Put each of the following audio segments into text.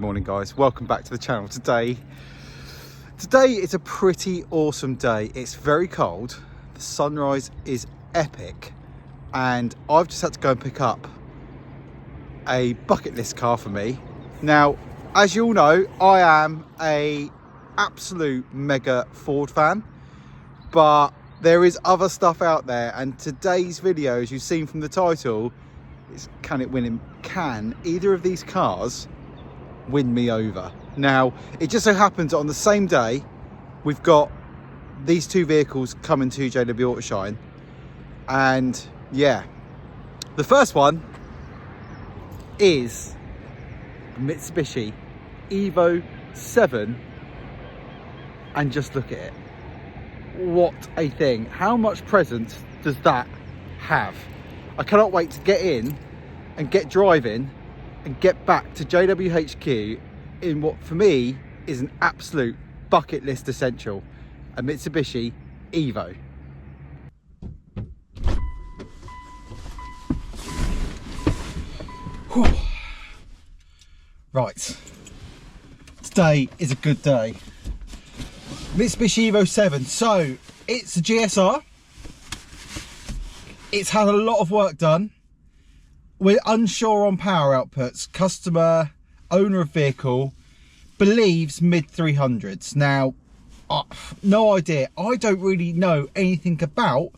morning guys, welcome back to the channel. Today is a pretty awesome day. It's very cold, the sunrise is epic, and I've just had to go and pick up a bucket list car for me. Now, as you all know, I am a absolute mega Ford fan, but there is other stuff out there, and today's video, as you've seen from the title, is can either of these cars win me over? Now, it just so happens that on the same day we've got these two vehicles coming to JW Autoshine, and yeah, the first one is Mitsubishi Evo7, and just look at it. What a thing. How much presence does that have? I cannot wait to get in and get driving and get back to JWHQ in what for me is an absolute bucket list essential, a Mitsubishi Evo. Whew. Right, today is a good day. Mitsubishi Evo 7, so it's a GSR. It's had a lot of work done. We're unsure on power outputs. Customer, owner of vehicle, believes mid 300s. Now, no idea. I don't really know anything about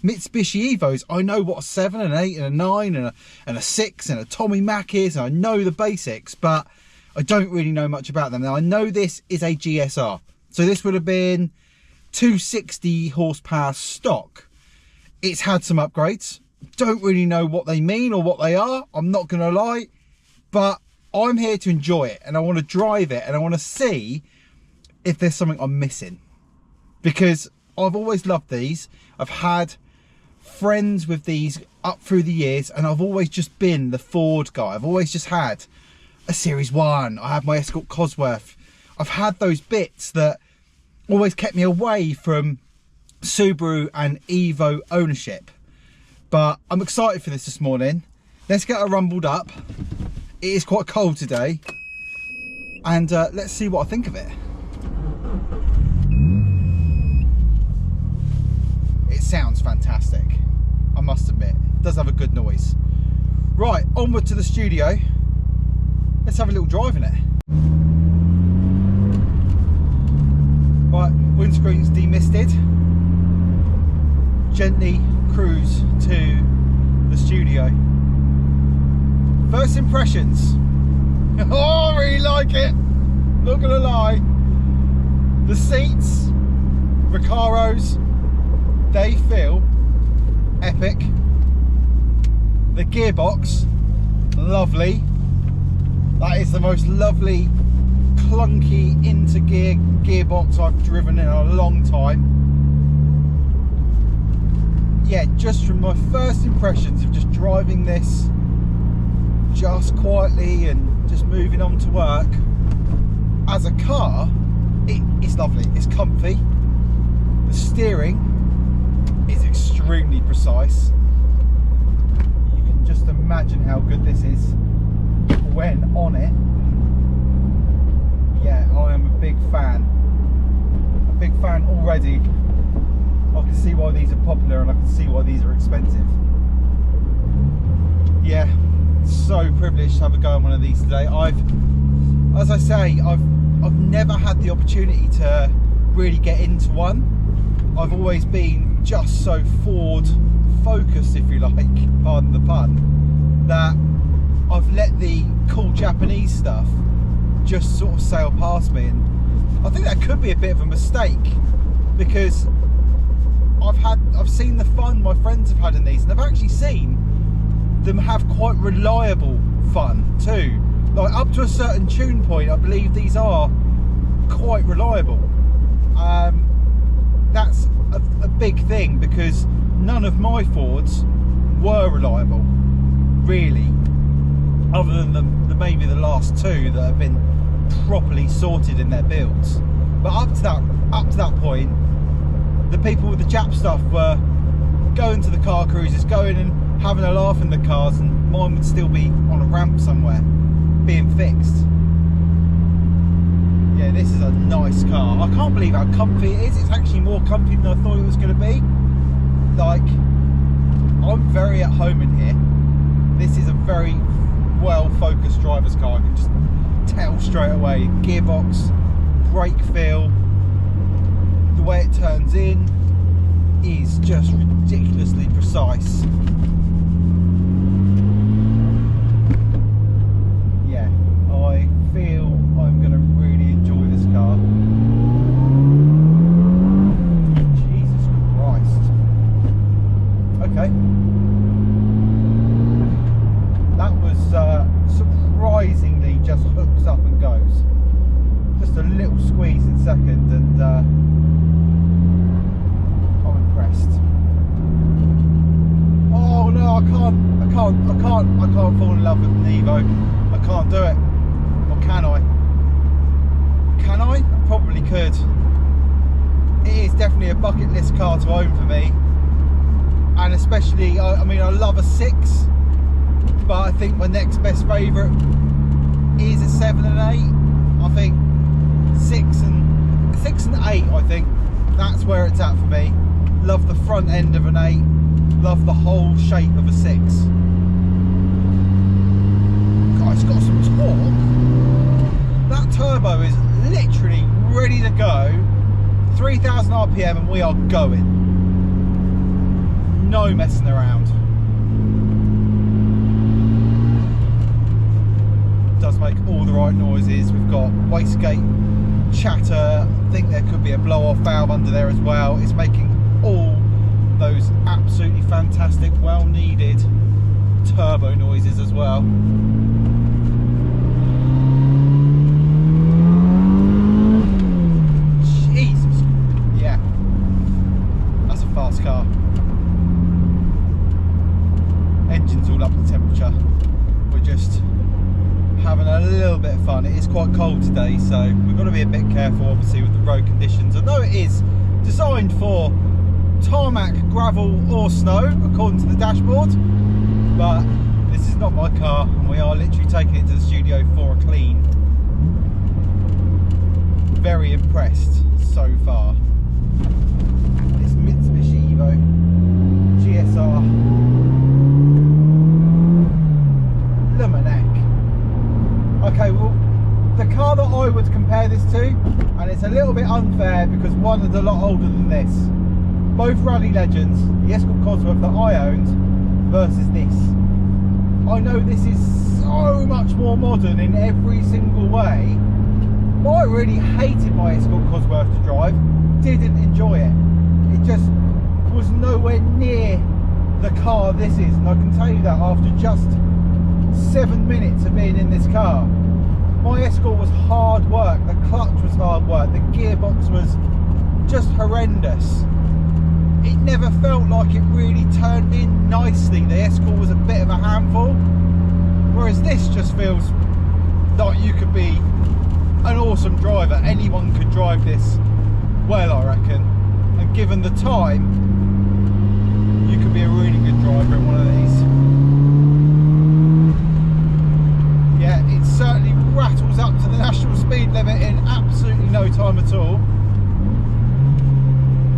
Mitsubishi Evos. I know what a 7, an 8, and a 9, and a 6, and a Tommy Mac is, and I know the basics, but I don't really know much about them. Now, I know this is a GSR. So this would have been 260 horsepower stock. It's had some upgrades. Don't really know what they mean or what they are, I'm not gonna lie, but I'm here to enjoy it, and I want to drive it, and I want to see if there's something I'm missing, because I've always loved these. I've had friends with these up through the years, and I've always just been the Ford guy. I've always just had a Series 1, I had my Escort Cosworth. I've had those bits that always kept me away from Subaru and Evo ownership. But I'm excited for this morning. Let's get her rumbled up. It is quite cold today, and let's see what I think of it. It sounds fantastic, I must admit. It does have a good noise. Right, onward to the studio. Let's have a little drive in it. Right, windscreen's demisted. Gently cruise to the studio. First impressions. Oh, I really like it. Not gonna lie. The seats, Recaros, they feel epic. The gearbox, lovely. That is the most lovely clunky into gear gearbox I've driven in a long time. Yeah, just from my first impressions of just driving this just quietly and just moving on to work, as a car, it's lovely, it's comfy. The steering is extremely precise. You can just imagine how good this is when on it. Yeah, I am a big fan. A big fan already. I can see why these are popular, and I can see why these are expensive. Yeah, so privileged to have a go on one of these today. As I say, I've never had the opportunity to really get into one. I've always been just so Ford focused, if you like, pardon the pun, that I've let the cool Japanese stuff just sort of sail past me, and I think that could be a bit of a mistake, because I've seen the fun my friends have had in these, and I've actually seen them have quite reliable fun too. Like up to a certain tune point, I believe these are quite reliable. That's a big thing, because none of my Fords were reliable, really, other than maybe the last two that have been properly sorted in their builds. But up to that point, the people with the Jap stuff were going to the car cruises, going and having a laugh in the cars, and mine would still be on a ramp somewhere being fixed. this is a nice car. I can't believe how comfy it is. It's actually more comfy than I thought it was going to be. Like, I'm very at home in here. This is a very well focused driver's car. I can just tell straight away. Gearbox, brake feel, the way it turns in is just ridiculously precise. Yeah, I feel I'm going to really enjoy this car. Jesus Christ. Okay. That was surprisingly just hooks up and goes. Just a little squeeze in second, and I'm impressed. Oh no, I can't fall in love with an Evo. I can't do it. Or can I? Can I? I probably could. It is definitely a bucket list car to own for me, and especially, I mean, I love a 6, but I think my next best favourite is a 7 and 8. I think 6 and 8, I think that's where it's at for me. Love the front end of an 8, love the whole shape of a 6. God, it's got some torque. That turbo is literally ready to go. 3,000 RPM and we are going. No messing around. Does make all the right noises. We've got wastegate chatter. I think there could be a blow-off valve under there as well. It's making all those absolutely fantastic, well-needed turbo noises as well. Jesus, yeah, that's a fast car. Engine's all up to temperature. We're just having a little bit of fun. It is quite cold today, so we've got to be a bit careful obviously with the road conditions, although it is designed for tarmac, gravel or snow according to the dashboard. But this is not my car, and we are literally taking it to the studio for a clean. Very impressed so far. This Mitsubishi Evo GSR Luminek. Okay, well, the car that I would compare this to, and it's a little bit unfair because one is a lot older than this. Both rally legends, the Escort Cosworth that I owned versus this. I know this is so much more modern in every single way, but I really hated my Escort Cosworth to drive. Didn't enjoy it. It just was nowhere near the car this is, and I can tell you that after just 7 minutes of being in this car. My Escort was hard work, the clutch was hard work, the gearbox was just horrendous. It never felt like it really turned in nicely. The Escort was a bit of a handful, whereas this just feels like you could be an awesome driver. Anyone could drive this well, I reckon, and given the time, you could be a really good driver in one of these. Yeah, it certainly rattles up to the national speed limit in absolutely no time at all.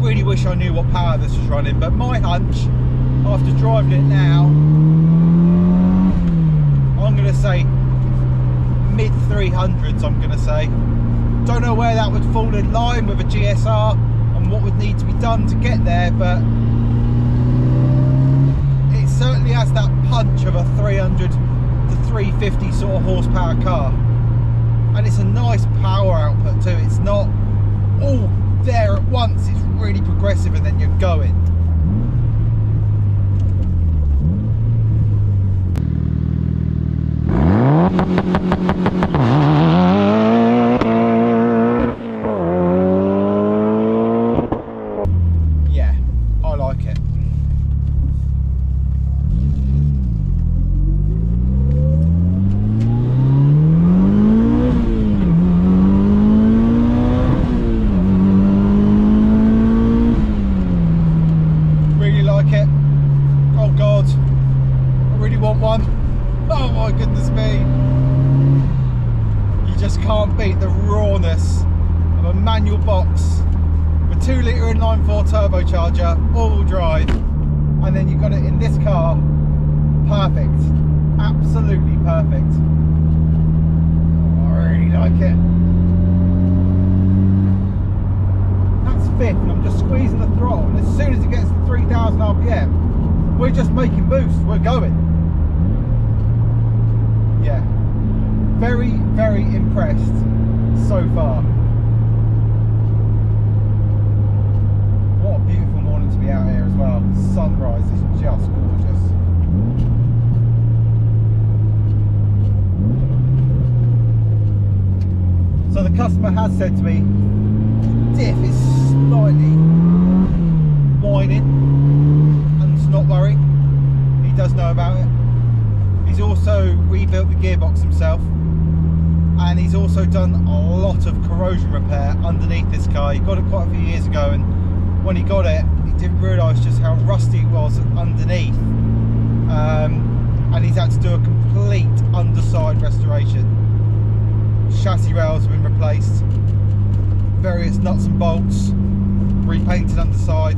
Really wish I knew what power this was running, but my hunch, after driving it now, I'm going to say mid 300s, I'm going to say. Don't know where that would fall in line with a GSR and what would need to be done to get there, but it certainly has that punch of a 300 to 350 sort of horsepower car, and it's a nice power output too. It's not all there at once, it's really progressive and then you're going. Yeah, I like it. You just can't beat the rawness of a manual box with 2 litre inline-4 turbocharger, all-wheel drive, and then you've got it in this car. Perfect, absolutely perfect. I really like it. That's 5th, and I'm just squeezing the throttle, and as soon as it gets to 3,000 RPM, we're just making boost, we're going. Yeah, very, very impressed so far. What a beautiful morning to be out here as well. Sunrise is just gorgeous. So the customer has said to me, diff is slightly whining, and to not worry, he does know about it. He's also rebuilt the gearbox himself, and he's also done a lot of corrosion repair underneath this car. He got it quite a few years ago, and when he got it, he didn't realise just how rusty it was underneath, and he's had to do a complete underside restoration. Chassis rails have been replaced, various nuts and bolts repainted underside.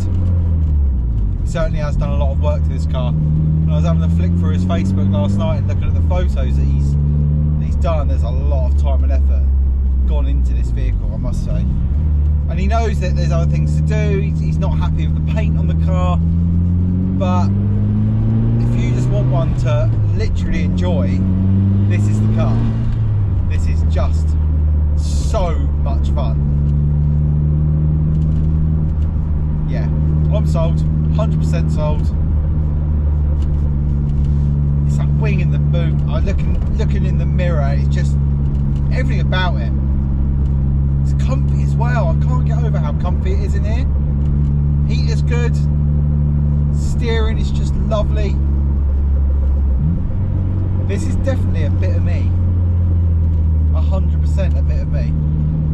He certainly has done a lot of work to this car. And I was having a flick through his Facebook last night and looking at the photos that he's done. There's a lot of time and effort gone into this vehicle, I must say. And he knows that there's other things to do. He's not happy with the paint on the car, but if you just want one to literally enjoy, this is the car. This is just so much fun. Yeah, I'm sold, 100% sold. It's that wing in the boot. I'm looking in the mirror, it's just everything about it. It's comfy as well. I can't get over how comfy it is in here. Heat is good. Steering is just lovely. This is definitely a bit of me. 100% a bit of me.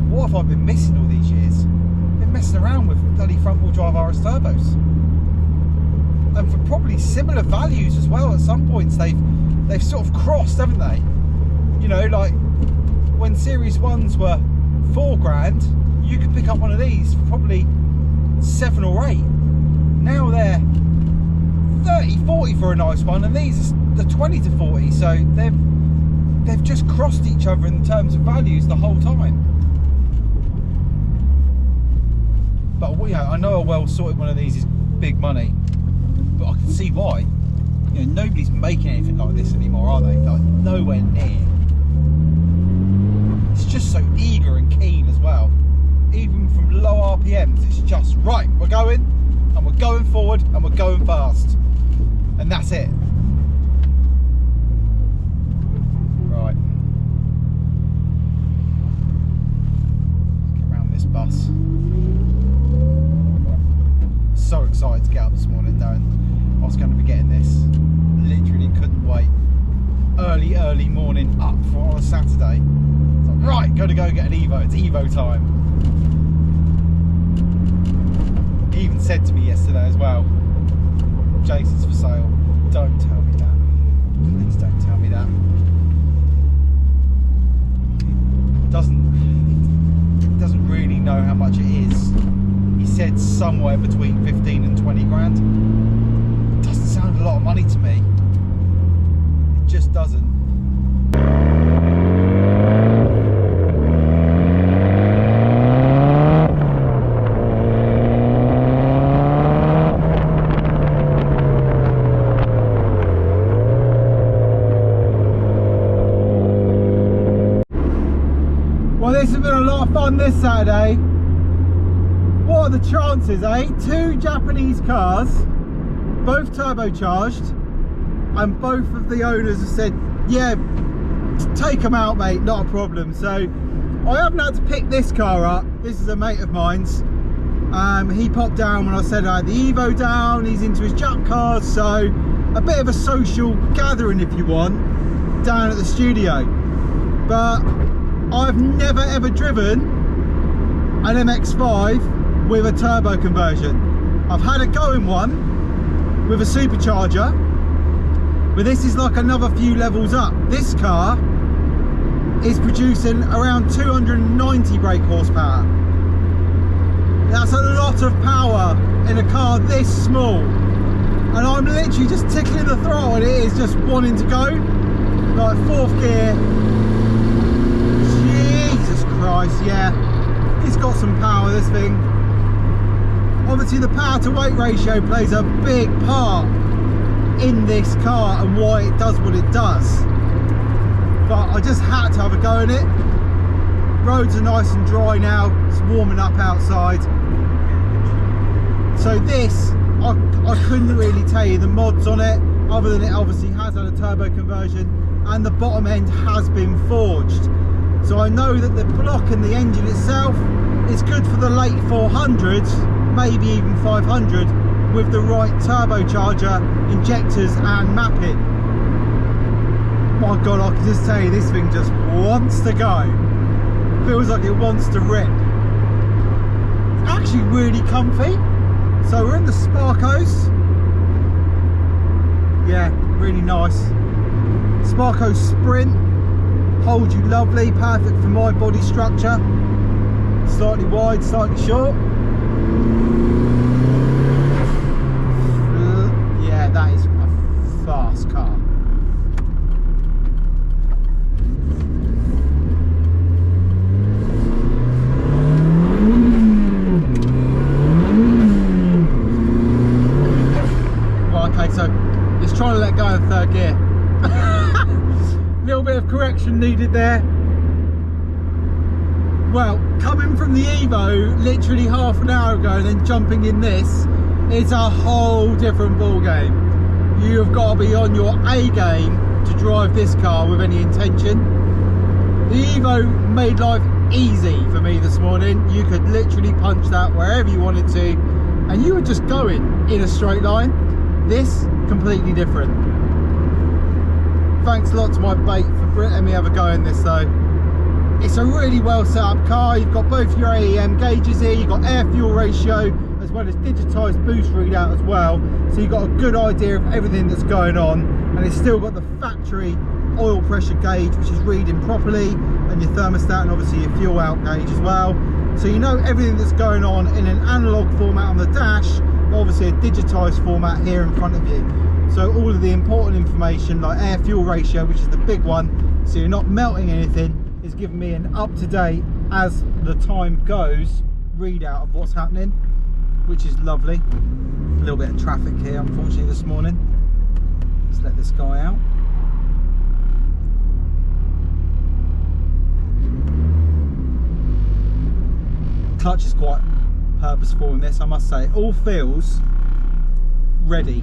What have I been missing all these years? Been messing around with bloody front wheel drive RS turbos, and for probably similar values as well. At some points they've sort of crossed, haven't they? You know, like when Series 1s were 4 grand, you could pick up one of these for probably 7 or 8. Now they're 30, 40 for a nice one, and these are the 20 to 40. So they've just crossed each other in terms of values the whole time. But yeah, I know a well sorted one of these is big money, but I can see why. You know, nobody's making anything like this anymore, are they? Like, nowhere near. It's just so eager and keen as well. Even from low RPMs, it's just right, we're going, and we're going forward, and we're going fast, and that's it. Right, let's get around this bus. So excited to get up this morning, knowing I was going to be getting this. Literally couldn't wait. Early morning up for on a Saturday. So, right, got to go get an Evo. It's Evo time. He even said to me yesterday as well, Jason's for sale. Don't tell me that. Please don't tell me that. He doesn't really know how much it is. He said somewhere between 15 and 20 grand. Doesn't sound a lot of money to me. It just doesn't. Well, this has been a lot of fun this Saturday. What are the chances, eh? 2 Japanese cars, both turbocharged, and both of the owners have said, yeah, take them out, mate, not a problem. So I haven't had to pick this car up. This is a mate of mine's. He popped down when I said I had the Evo down. He's into his Jap cars, so a bit of a social gathering, if you want, down at the studio. But I've never ever driven an MX5 with a turbo conversion. I've had a go in one with a supercharger, but this is like another few levels up. This car is producing around 290 brake horsepower. That's a lot of power in a car this small. And I'm literally just tickling the throttle and it is just wanting to go. Like 4th gear. Jesus Christ, yeah. It's got some power, this thing. Obviously the power to weight ratio plays a big part in this car and why it does what it does. But I just had to have a go in it. Roads are nice and dry now, it's warming up outside. So this, I couldn't really tell you the mods on it, other than it obviously has had a turbo conversion and the bottom end has been forged. So I know that the block and the engine itself is good for the late 400s, maybe even 500, with the right turbocharger, injectors and mapping. My God, I can just tell you this thing just wants to go. Feels like it wants to rip. It's actually really comfy. So we're in the Sparkos. Yeah, really nice. Sparko Sprint. Holds you lovely, perfect for my body structure. Slightly wide, slightly short. Yeah, that is a fast car. So it's trying to let go in 3rd gear. Little bit of correction needed there. Well, coming from the Evo literally half an hour ago and then jumping in this, it's a whole different ball game. You've got to be on your A game to drive this car with any intention. The Evo made life easy for me this morning. You could literally punch that wherever you wanted to and you were just going in a straight line. This, completely different. Thanks a lot to my bait for letting me have a go in this though. It's a really well set up car. You've got both your AEM gauges here, you've got air fuel ratio as well as digitised boost readout as well. So you've got a good idea of everything that's going on, and it's still got the factory oil pressure gauge which is reading properly, and your thermostat and obviously your fuel out gauge as well. So you know everything that's going on in an analog format on the dash, obviously a digitised format here in front of you. So all of the important information like air fuel ratio, which is the big one, so you're not melting anything, is giving me an up-to-date, as the time goes, readout of what's happening, which is lovely. A little bit of traffic here unfortunately this morning. Let's let this guy out. Clutch is quite purposeful in this, I must say. It all feels ready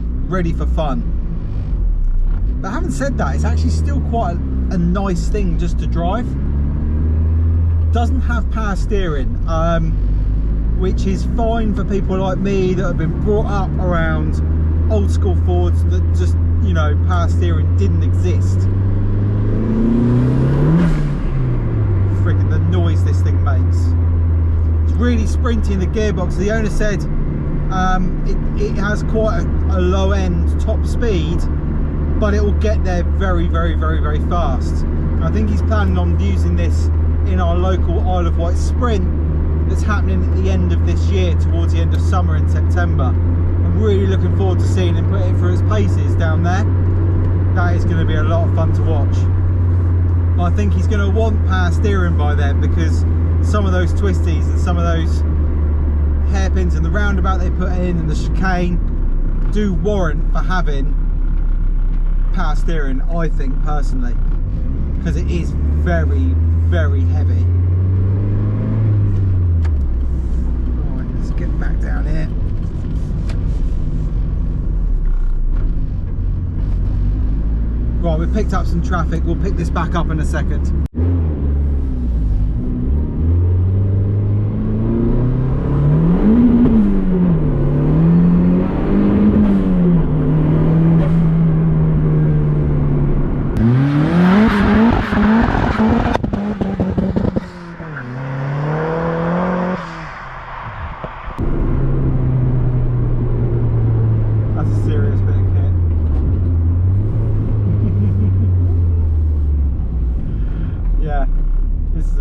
for fun. But having said that, it's actually still quite a nice thing just to drive. Doesn't have power steering, which is fine for people like me that have been brought up around old school Fords that just, you know, power steering didn't exist. Freaking the noise this thing makes. It's really sprinty in the gearbox. The owner said it has quite a low end top speed, but it will get there very fast. I think he's planning on using this in our local Isle of Wight sprint that's happening at the end of this year, towards the end of summer in September. I'm really looking forward to seeing him put it through his paces down there. That is going to be a lot of fun to watch. I think he's going to want power steering by then, because some of those twisties and some of those hairpins and the roundabout they put in and the chicane do warrant for having power steering, I think personally, because it is very heavy. Right, let's get back down here. Right, we've picked up some traffic. We'll pick this back up in a second.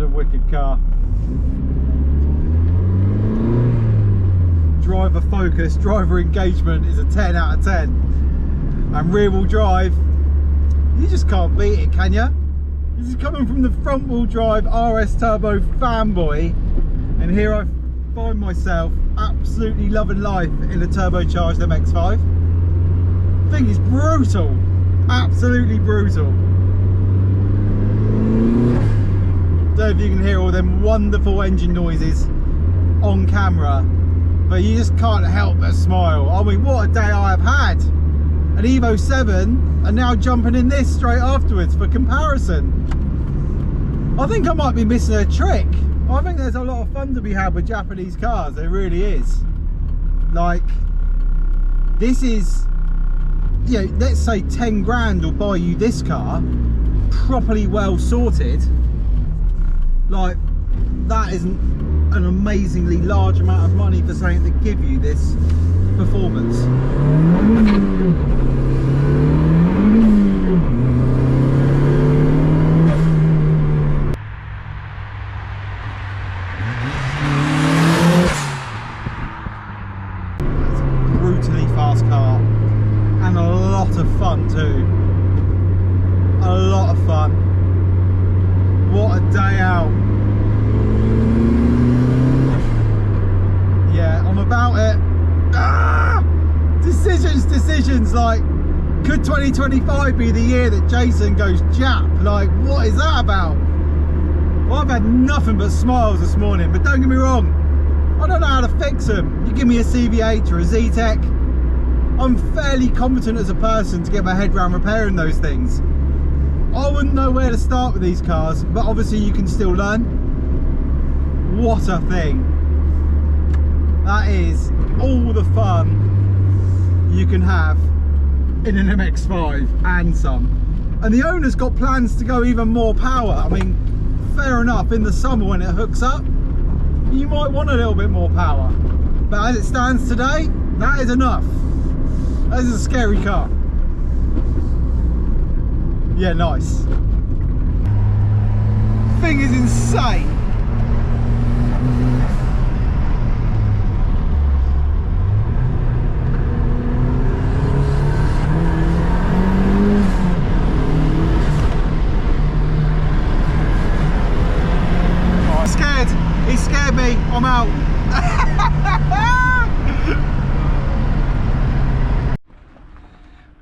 a wicked car. Driver focus, driver engagement is a 10 out of 10. And rear wheel drive, you just can't beat it, can you? This is coming from the front wheel drive RS Turbo fanboy, and here I find myself absolutely loving life in a turbocharged MX5. I think it's brutal, absolutely brutal. Don't know if you can hear all them wonderful engine noises on camera, but you just can't help but smile. I mean, what a day I have had. An Evo7 and now jumping in this straight afterwards for comparison. I think I might be missing a trick. I think there's a lot of fun to be had with Japanese cars, there really is. Like, this is, you know, let's say 10 grand will buy you this car, properly well sorted. Like, that isn't an amazingly large amount of money for something to give you this performance. It's a brutally fast car and a lot of fun too. A lot of fun. What a day out. Yeah, I'm about it. Decisions, like, could 2025 be the year that Jason goes Jap? Like, what is that about? Well, I've had nothing but smiles this morning, but don't get me wrong, I don't know how to fix them. You give me a CV8 or a Z-Tech, I'm fairly competent as a person to get my head around repairing those things. I wouldn't know where to start with these cars, but obviously you can still learn. What a thing. That is all the fun you can have in an MX5 and some. And the owner's got plans to go even more power. I mean, fair enough, in the summer when it hooks up, you might want a little bit more power. But as it stands today, that is enough. That is a scary car. Yeah, nice. Thing is insane. He scared me, I'm out.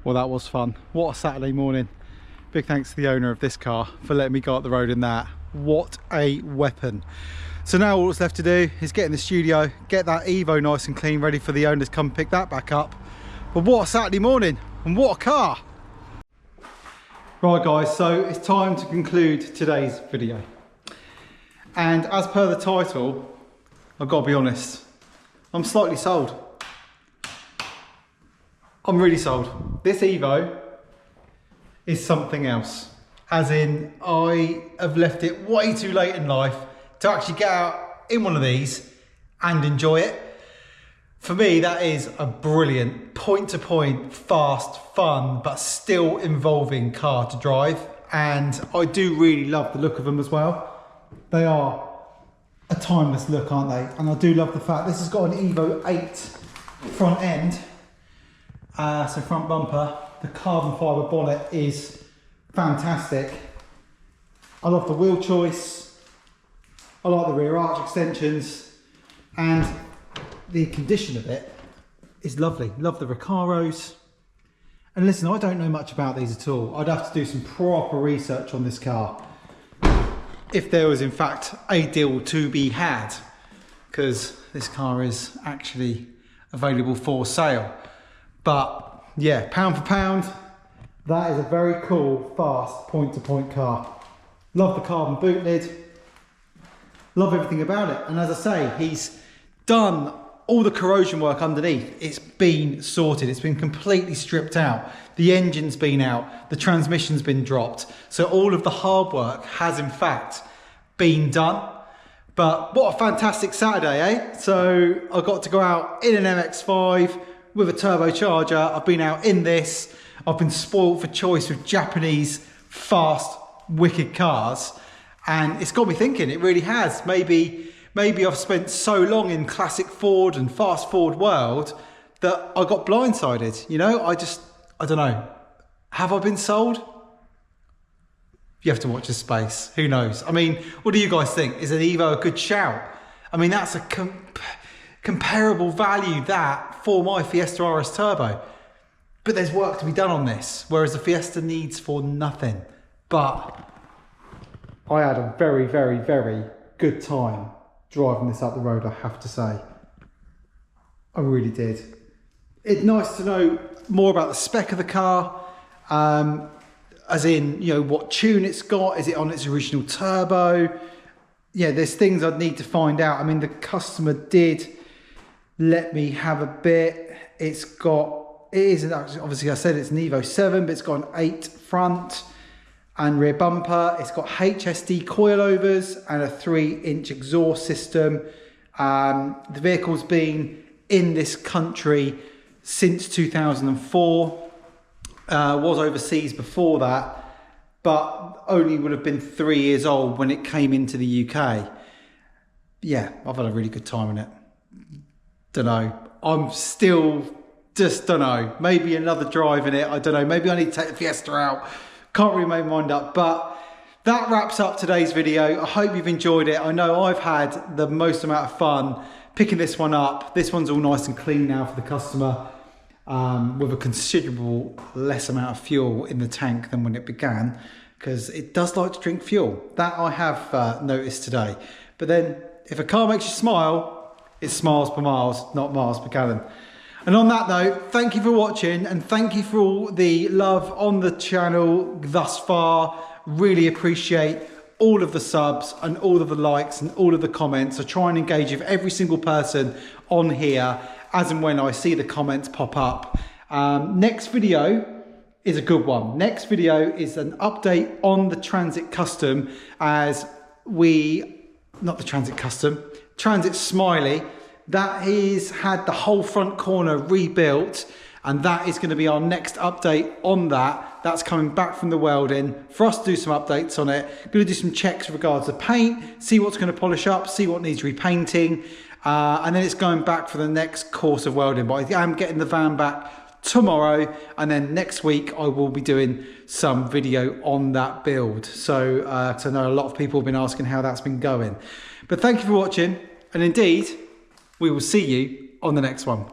Well, that was fun. What a Saturday morning. Big thanks to the owner of this car for letting me go up the road in that. What a weapon. So now all that's left to do is get in the studio, get that Evo nice and clean, ready for the owner to come pick that back up. But what a Saturday morning, and what a car. Right guys, so it's time to conclude today's video. And as per the title, I've got to be honest, I'm slightly sold. I'm really sold. This Evo is something else. As in, I have left it way too late in life to actually get out in one of these and enjoy it. For me, that is a brilliant point-to-point, fast, fun, but still involving car to drive. And I do really love the look of them as well. They are a timeless look, aren't they? And I do love the fact this has got an Evo 8 front end, so front bumper. The carbon fibre bonnet is fantastic. I love the wheel choice. I like the rear arch extensions, and the condition of it is lovely. Love the Recaros. And listen, I don't know much about these at all. I'd have to do some proper research on this car, if there was in fact a deal to be had, because this car is actually available for sale. But yeah, pound for pound, that is a very cool, fast point-to-point car. Love the carbon boot lid, love everything about it. And as I say, he's done all the corrosion work underneath. It's been sorted, it's been completely stripped out. The engine's been out, the transmission's been dropped. So all of the hard work has in fact been done. But what a fantastic Saturday, eh? So I got to go out in an MX5 with a turbocharger. I've been out in this. I've been spoiled for choice with Japanese fast, wicked cars. And it's got me thinking, it really has. Maybe I've spent so long in classic Ford and fast Ford world that I got blindsided. You know, I don't know. Have I been sold? You have to watch this space. Who knows? I mean, what do you guys think? Is an Evo a good shout? I mean, that's a comparable value that for my Fiesta RS Turbo. But there's work to be done on this, whereas the Fiesta needs for nothing. But I had a very, very, very good time driving this up the road, I have to say. I really did. It's nice to know more about the spec of the car, as in, you know, what tune it's got. Is it on its original turbo? Yeah, there's things I'd need to find out. I mean, the customer did let me have a bit. It is obviously, I said it's an Evo7, but it's got an 8 front and rear bumper. It's got HSD coilovers and a 3-inch exhaust system. The vehicle's been in this country since 2004. Was overseas before that, but only would have been 3 years old when it came into the UK. Yeah, I've had a really good time in it. Don't know. I'm still just don't know. Maybe another drive in it. I don't know. Maybe I need to take the Fiesta out. Can't really make my mind up. But that wraps up today's video. I hope you've enjoyed it. I know I've had the most amount of fun picking this one up. This one's all nice and clean now for the customer, with a considerable less amount of fuel in the tank than when it began, because it does like to drink fuel. That I have noticed today. But then if a car makes you smile, it smiles per miles, not miles per gallon. And on that note, thank you for watching, and thank you for all the love on the channel thus far. Really appreciate all of the subs and all of the likes and all of the comments. I try and engage with every single person on here as and when I see the comments pop up. Next video is a good one. Next video is an update on the Transit Custom, as not the Transit Custom, Transit Smiley. That has had the whole front corner rebuilt, and that is going to be our next update on that. That's coming back from the welding for us to do some updates on it. Going to do some checks with regards to paint, see what's going to polish up, see what needs repainting, and then it's going back for the next course of welding. But I am getting the van back tomorrow, and then next week I will be doing some video on that build. So I know a lot of people have been asking how that's been going. But thank you for watching, and indeed, we will see you on the next one.